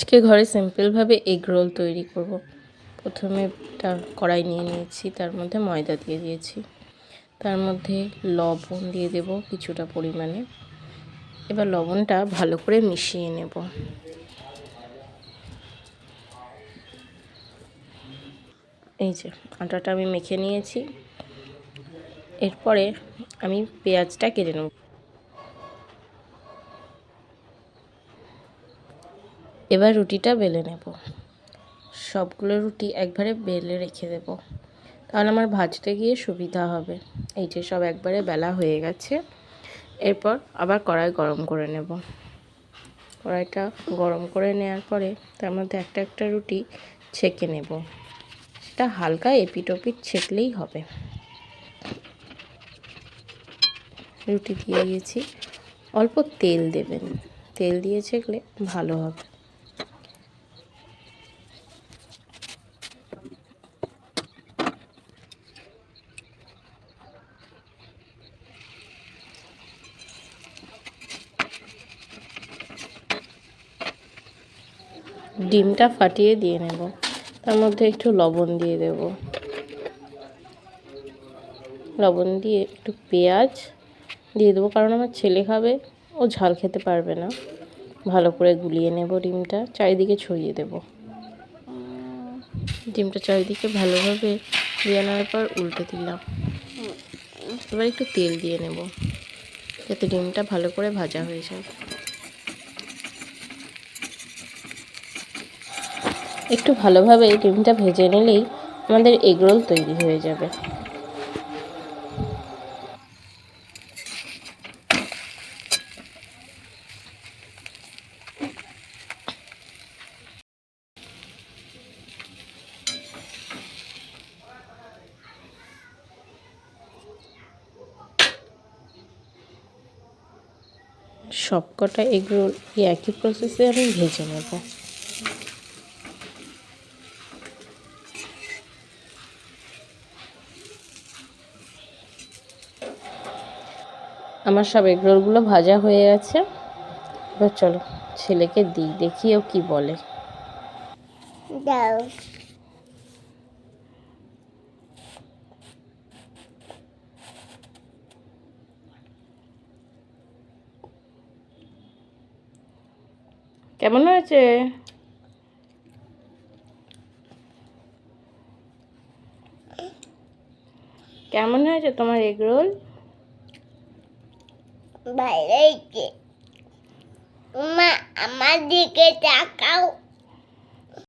আজকে ঘরে সিম্পলভাবে এগ রোল তৈরি করব। প্রথমে একটা কড়াই নিয়ে নিয়েছি, তার মধ্যে ময়দা দিয়ে দিয়েছি, তার মধ্যে লবণ দিয়ে দেব কিছুটা পরিমাণে। এবার লবণটা ভালো করে মিশিয়ে নেব। এই যে আটাটা আমি মেখে নিয়েছি। এরপরে আমি পেঁয়াজটা কেটে নেব। এবার রুটিটা বেলে নেব। সবগুলো রুটি একবারে বেলে রেখে দেব, তাহলে আমার ভাজতে গিয়ে সুবিধা হবে। এই যে সব একবারে বেলা হয়ে গেছে। এরপর আবার কড়াই গরম করে নেব। কড়াইটা গরম করে নেওয়ার পরে তার মধ্যে একটা একটা রুটি ছেঁকে নেব। সেটা হালকা এপিট ওপিট ছেঁকলেই হবে। রুটি দিয়ে দিয়েছি, অল্প তেল দেবেন, তেল দিয়ে ছেঁকলে ভালো হবে। ডিমটা ফাটিয়ে দিয়ে নেব, তার মধ্যে একটু লবণ দিয়ে দেব। লবণ দিয়ে একটু পেঁয়াজ দিয়ে দেবো, কারণ আমার ছেলে খাবে, ও ঝাল খেতে পারবে না। ভালো করে গুলিয়ে নেব ডিমটা, চারিদিকে ছড়িয়ে দেব। ডিমটা চারিদিকে ভালোভাবে দিয়ে নেওয়ার পর উল্টে দিলাম। এবার একটু তেল দিয়ে নেব, যাতে ডিমটা ভালো করে ভাজা হয়ে যায়। একটু ভালোভাবে ডিমটা ভেজে নিলেই আমাদের এগরোল তৈরি হয়ে যাবে। সবকটা এগরোল একই প্রসেসে আমি ভেজে নেব। আমার সব এগরোলগুলো ভাজা হয়ে গেছে। এবার চলো ছেলেকে দিই, দেখি ও কি বলে। দাও। কেমন হয়েছে? কেমন হয়েছে তোমার এগরোল? ভালো হয়েছে। মা আমার দিকে তাকাও।